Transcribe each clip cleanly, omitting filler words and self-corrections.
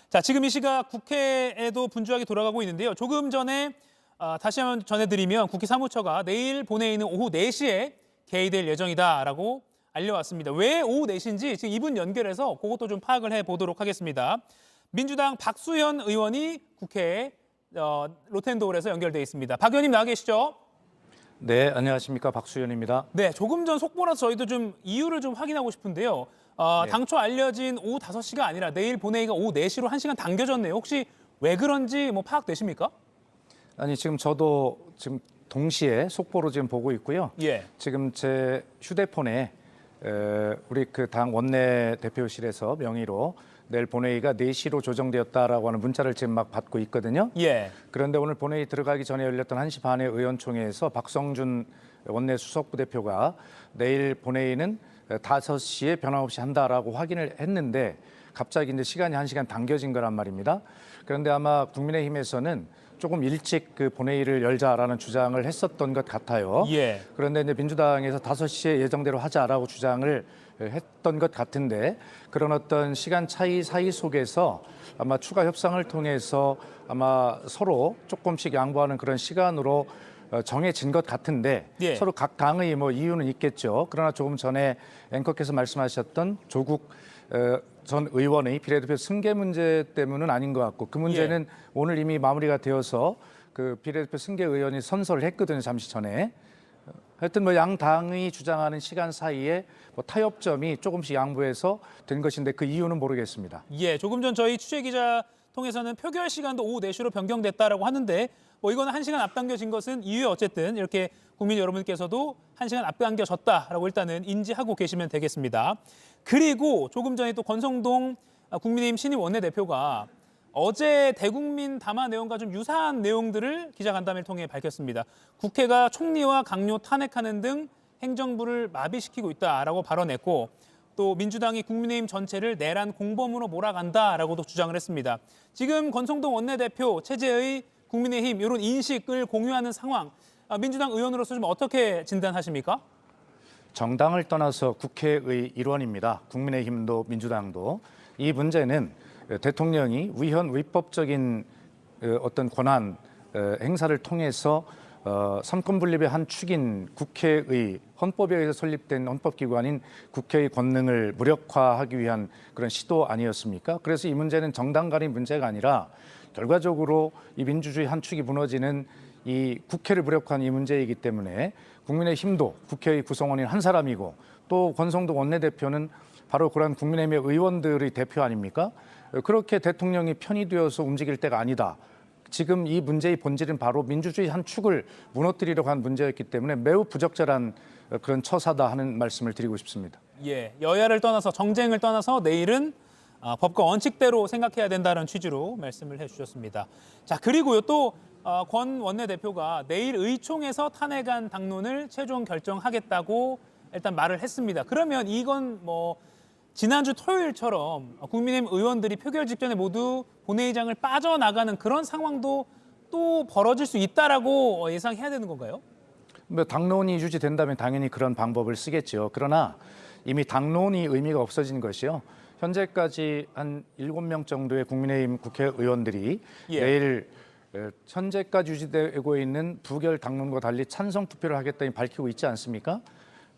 자, 지금 이 시각 국회에도 분주하게 돌아가고 있는데요. 조금 전에 다시 한번 전해드리면 국회 사무처가 내일 본회의는 오후 4시에 개의될 예정이다라고 알려왔습니다. 왜 오후 4시인지 지금 이분 연결해서 그것도 좀 파악을 해보도록 하겠습니다. 민주당 박수현 의원이 국회에 로텐도홀에서 연결돼 있습니다. 박 의원님 나와 계시죠? 네, 안녕하십니까. 박수현입니다. 네, 조금 전 속보라서 저희도 좀 이유를 좀 확인하고 싶은데요. 네. 당초 알려진 오후 5시가 아니라 내일 본회의가 오후 4시로 1시간 당겨졌네요. 혹시 왜 그런지 뭐 파악되십니까? 아니, 지금 저도 지금 동시에 속보로 지금 보고 있고요. 예. 지금 제 휴대폰에 우리 그 당 원내대표실에서 명의로 내일 본회의가 4시로 조정되었다라고 하는 문자를 지금 막 받고 있거든요. 예. 그런데 오늘 본회의 들어가기 전에 열렸던 1시 반에 의원총회에서 박성준 원내 수석부 대표가 내일 본회의는 5시에 변함없이 한다라고 확인을 했는데 갑자기 이제 시간이 1시간 당겨진 거란 말입니다. 그런데 아마 국민의힘에서는 조금 일찍 그 본회의를 열자라는 주장을 했었던 것 같아요. 예. 그런데 이제 민주당에서 5시에 예정대로 하자라고 주장을 했던 것 같은데 그런 어떤 시간 차이 사이 속에서 아마 추가 협상을 통해서 아마 서로 조금씩 양보하는 그런 시간으로 정해진 것 같은데 예. 서로 각 당의 뭐 이유는 있겠죠. 그러나 조금 전에 앵커께서 말씀하셨던 조국 전 의원의 비례대표 승계 문제 때문은 아닌 것 같고 그 문제는 오늘 이미 마무리가 되어서 그 비례대표 승계 의원이 선서를 했거든요. 잠시 전에. 하여튼 뭐 양 당이 주장하는 시간 사이에 뭐 타협점이 조금씩 양보해서 된 것인데 그 이유는 모르겠습니다. 예, 조금 전 저희 취재 기자 통해서는 표결 시간도 오후 4시로 변경됐다라고 하는데 뭐 이거는 1시간 앞당겨진 것은 이후에 어쨌든 이렇게 국민 여러분께서도 1시간 앞당겨졌다라고 일단은 인지하고 계시면 되겠습니다. 그리고 조금 전에 또 권성동 국민의힘 신임 원내대표가 어제 대국민 담화 내용과 좀 유사한 내용들을 기자간담회를 통해 밝혔습니다. 국회가 총리와 강요 탄핵하는 등 행정부를 마비시키고 있다라고 발언했고 또 민주당이 국민의힘 전체를 내란 공범으로 몰아간다라고도 주장을 했습니다. 지금 권성동 원내대표 체제의 국민의힘 이런 인식을 공유하는 상황, 민주당 의원으로서 좀 어떻게 진단하십니까? 정당을 떠나서 국회의 일원입니다. 국민의힘도 민주당도. 이 문제는 대통령이 위헌 위법적인 어떤 권한 행사를 통해서 삼권 분립의 한 축인 국회의 헌법에 의해서 설립된 헌법기관인 국회의 권능을 무력화하기 위한 그런 시도 아니었습니까? 그래서 이 문제는 정당 간의 문제가 아니라 결과적으로 이 민주주의 한 축이 무너지는 이 국회를 무력화한 이 문제이기 때문에 국민의힘도 국회의 구성원인 한 사람이고 또 권성동 원내대표는 바로 그러한 국민의힘의 의원들의 대표 아닙니까? 그렇게 대통령이 편이 되어서 움직일 때가 아니다. 지금 이 문제의 본질은 바로 민주주의 한 축을 무너뜨리려고 한 문제였기 때문에 매우 부적절한 그런 처사다 하는 말씀을 드리고 싶습니다. 예, 여야를 떠나서 정쟁을 떠나서 내일은 법과 원칙대로 생각해야 된다는 취지로 말씀을 해주셨습니다. 자, 그리고요 또 권 원내대표가 내일 의총에서 탄핵안 당론을 최종 결정하겠다고 일단 말을 했습니다. 그러면 이건 뭐 지난주 토요일처럼 국민의힘 의원들이 표결 직전에 모두 본회의장을 빠져나가는 그런 상황도 또 벌어질 수 있다라고 예상해야 되는 건가요? 뭐 당론이 유지된다면 당연히 그런 방법을 쓰겠죠. 그러나 이미 당론이 의미가 없어진 것이요. 현재까지 한 7명 정도의 국민의힘 국회의원들이 내일 현재까지 유지되고 있는 부결 당론과 달리 찬성 투표를 하겠다니 밝히고 있지 않습니까?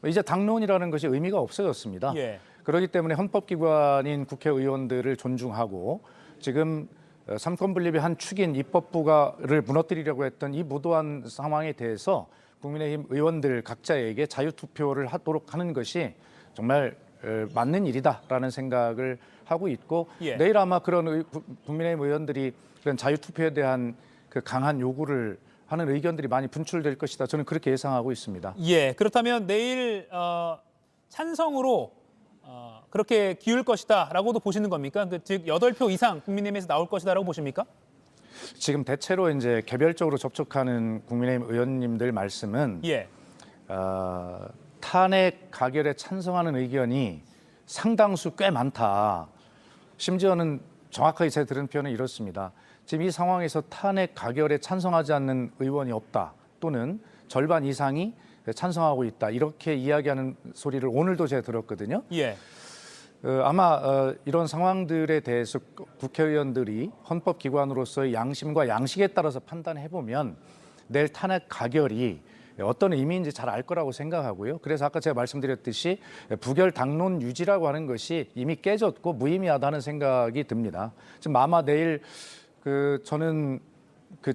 이제 당론이라는 것이 의미가 없어졌습니다. 예. 그렇기 때문에 헌법기관인 국회의원들을 존중하고 지금 삼권 분립의 한 축인 입법부를 무너뜨리려고 했던 이 무도한 상황에 대해서 국민의힘 의원들 각자에게 자유투표를 하도록 하는 것이 정말 맞는 일이다라는 생각을 하고 있고 내일 아마 그런 국민의힘 의원들이 그런 자유투표에 대한 그 강한 요구를 하는 의견들이 많이 분출될 것이다. 저는 그렇게 예상하고 있습니다. 예, 그렇다면 내일 찬성으로 그렇게 기울 것이다라고도 보시는 겁니까? 즉 8표 이상 국민의힘에서 나올 것이다라고 보십니까? 지금 대체로 이제 개별적으로 접촉하는 국민의힘 의원님들 말씀은 탄핵 가결에 찬성하는 의견이 상당수 꽤 많다. 심지어는 정확하게 제가 들은 표현은 이렇습니다. 지금 이 상황에서 탄핵 가결에 찬성하지 않는 의원이 없다. 또는 절반 이상이 찬성하고 있다. 이렇게 이야기하는 소리를 오늘도 제가 들었거든요. 아마 이런 상황들에 대해서 국회의원들이 헌법기관으로서의 양심과 양식에 따라서 판단해 보면 내일 탄핵 가결이 어떤 의미인지 잘 알 거라고 생각하고요. 그래서 아까 제가 말씀드렸듯이 부결 당론 유지라고 하는 것이 이미 깨졌고 무의미하다는 생각이 듭니다. 지금 아마 내일 저는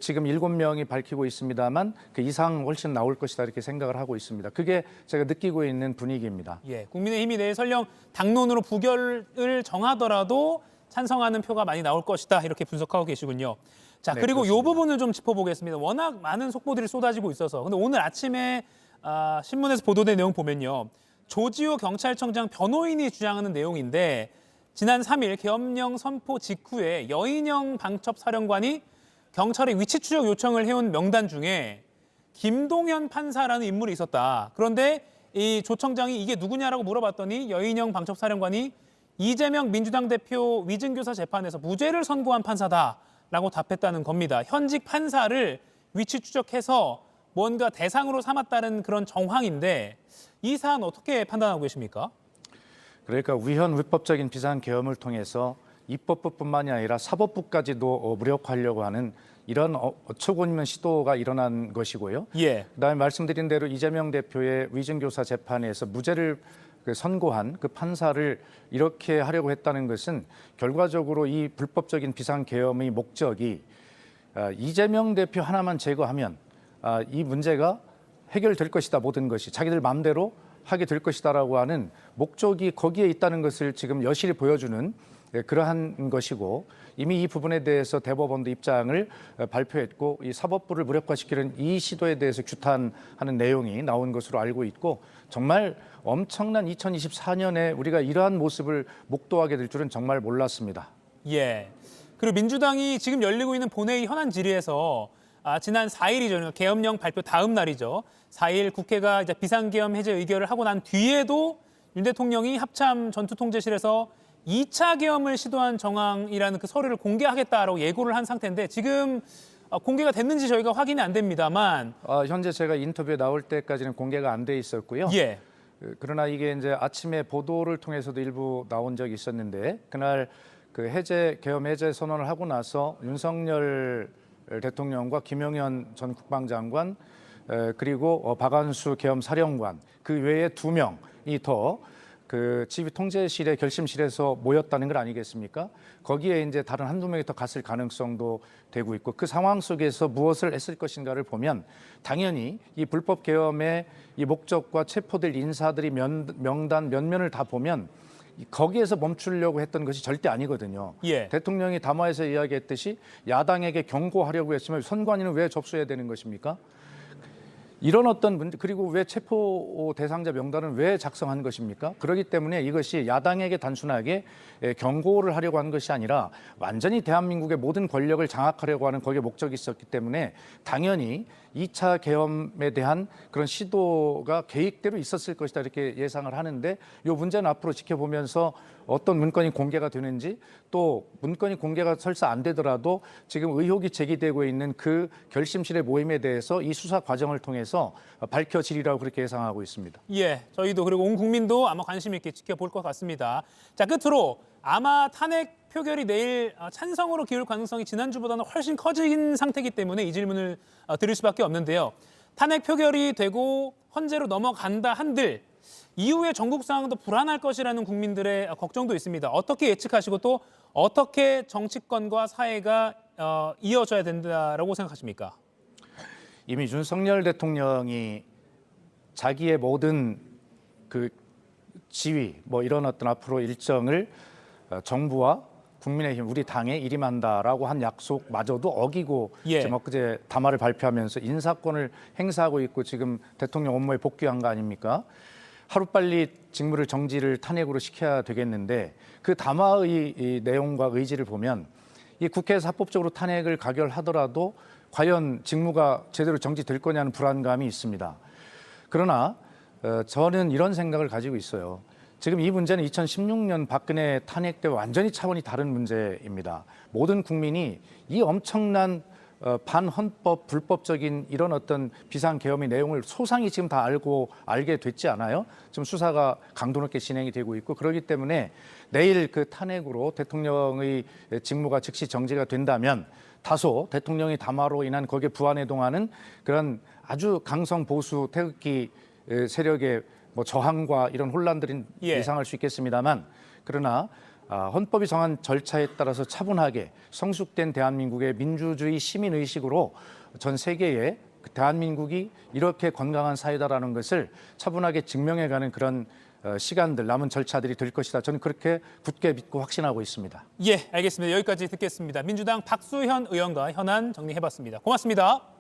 지금 7명이 밝히고 있습니다만 그 이상 훨씬 나올 것이다 이렇게 생각을 하고 있습니다. 그게 제가 느끼고 있는 분위기입니다. 예, 국민의힘이 내일 설령 당론으로 부결을 정하더라도 찬성하는 표가 많이 나올 것이다 이렇게 분석하고 계시군요. 자, 네, 그리고 이 그렇습니다. 부분을 좀 짚어보겠습니다. 워낙 많은 속보들이 쏟아지고 있어서 근데 오늘 아침에 신문에서 보도된 내용 보면요. 조지호 경찰청장 변호인이 주장하는 내용인데 지난 3일 계엄령 선포 직후에 여인영 방첩사령관이 경찰에 위치 추적 요청을 해온 명단 중에 김동현 판사라는 인물이 있었다. 그런데 이 조 청장이 이게 누구냐라고 물어봤더니 여인영 방첩사령관이 이재명 민주당 대표 위증교사 재판에서 무죄를 선고한 판사다라고 답했다는 겁니다. 현직 판사를 위치 추적해서 뭔가 대상으로 삼았다는 그런 정황인데 이 사안 어떻게 판단하고 계십니까? 그러니까 위헌 위법적인 비상계엄을 통해서 입법부뿐만이 아니라 사법부까지도 무력화하려고 하는 이런 어처구니 없는 시도가 일어난 것이고요. 예. 그다음에 말씀드린 대로 이재명 대표의 위증교사 재판에서 무죄를 선고한 그 판사를 이렇게 하려고 했다는 것은 결과적으로 이 불법적인 비상계엄의 목적이 이재명 대표 하나만 제거하면 이 문제가 해결될 것이다. 모든 것이 자기들 마음대로 하게 될 것이다라고 하는 목적이 거기에 있다는 것을 지금 여실히 보여주는 그러한 것이고 이미 이 부분에 대해서 대법원도 입장을 발표했고 이 사법부를 무력화시키는 이 시도에 대해서 규탄하는 내용이 나온 것으로 알고 있고 정말 엄청난 2024년에 우리가 이러한 모습을 목도하게 될 줄은 정말 몰랐습니다. 예. 그리고 민주당이 지금 열리고 있는 본회의 현안 질의에서 지난 4일이죠. 그러니까 계엄령 발표 다음 날이죠. 4일 국회가 이제 비상계엄 해제 의결을 하고 난 뒤에도 윤 대통령이 합참 전투통제실에서 2차 계엄을 시도한 정황이라는 그 서류를 공개하겠다라고 예고를 한 상태인데 지금 공개가 됐는지 저희가 확인이 안 됩니다만 현재 제가 인터뷰에 나올 때까지는 공개가 안 돼 있었고요. 예. 그러나 이게 이제 아침에 보도를 통해서도 일부 나온 적이 있었는데 그날 그 계엄 해제 선언을 하고 나서 윤석열 대통령과 김용현 전 국방장관 그리고 박안수 계엄 사령관 그 외에 2명이 더 그 지휘 통제실의 결심실에서 모였다는 것 아니겠습니까? 거기에 이제 다른 한두 명이 더 갔을 가능성도 되고 있고 그 상황 속에서 무엇을 했을 것인가를 보면 당연히 이 불법 계엄의 이 목적과 체포될 인사들이 명단 면면을 다 보면 거기에서 멈추려고 했던 것이 절대 아니거든요. 예. 대통령이 담화에서 이야기했듯이 야당에게 경고하려고 했으면 선관위는 왜 접수해야 되는 것입니까? 이런 어떤 문제 그리고 왜 체포 대상자 명단은 왜 작성한 것입니까? 그렇기 때문에 이것이 야당에게 단순하게 경고를 하려고 한 것이 아니라 완전히 대한민국의 모든 권력을 장악하려고 하는 거기에 목적이 있었기 때문에 당연히 2차 계엄에 대한 그런 시도가 계획대로 있었을 것이다 이렇게 예상을 하는데 이 문제는 앞으로 지켜보면서 어떤 문건이 공개가 되는지 또 문건이 공개가 설사 안 되더라도 지금 의혹이 제기되고 있는 그 결심실의 모임에 대해서 이 수사 과정을 통해서 밝혀지리라고 그렇게 예상하고 있습니다. 예, 저희도 그리고 온 국민도 아마 관심 있게 지켜볼 것 같습니다. 자, 끝으로 아마 탄핵 표결이 내일 찬성으로 기울 가능성이 지난주보다는 훨씬 커진 상태이기 때문에 이 질문을 드릴 수밖에 없는데요. 탄핵 표결이 되고 헌재로 넘어간다 한들 이후에 전국 상황도 불안할 것이라는 국민들의 걱정도 있습니다. 어떻게 예측하시고 또 어떻게 정치권과 사회가 이어져야 된다라고 생각하십니까? 이미 윤석열 대통령이 자기의 모든 그 지위 이런 어떤 앞으로 일정을 정부와 국민의힘 우리 당에 일임한다라고 한 약속마저도 어기고 예. 지금 엊그제 담화를 발표하면서 인사권을 행사하고 있고 지금 대통령 업무에 복귀한 거 아닙니까? 하루빨리 직무를 정지를 탄핵으로 시켜야 되겠는데 그 담화의 이 내용과 의지를 보면 이 국회에서 합법적으로 탄핵을 가결하더라도 과연 직무가 제대로 정지될 거냐는 불안감이 있습니다. 그러나 저는 이런 생각을 가지고 있어요. 지금 이 문제는 2016년 박근혜 탄핵 때 완전히 차원이 다른 문제입니다. 모든 국민이 이 엄청난 반헌법 불법적인 이런 어떤 비상계엄의 내용을 소상히 지금 다 알게 됐지 않아요? 지금 수사가 강도 높게 진행이 되고 있고 그렇기 때문에 내일 그 탄핵으로 대통령의 직무가 즉시 정지가 된다면 다소 대통령의 담화로 인한 거기에 부안해동하는 그런 아주 강성 보수 태극기 세력의 뭐 저항과 이런 혼란들은 예상할 수 있겠습니다만 그러나 헌법이 정한 절차에 따라서 차분하게 성숙된 대한민국의 민주주의 시민의식으로 전 세계에 대한민국이 이렇게 건강한 사회다라는 것을 차분하게 증명해가는 그런 시간들, 남은 절차들이 될 것이다. 저는 그렇게 굳게 믿고 확신하고 있습니다. 예, 알겠습니다. 여기까지 듣겠습니다. 민주당 박수현 의원과 현안 정리해봤습니다. 고맙습니다.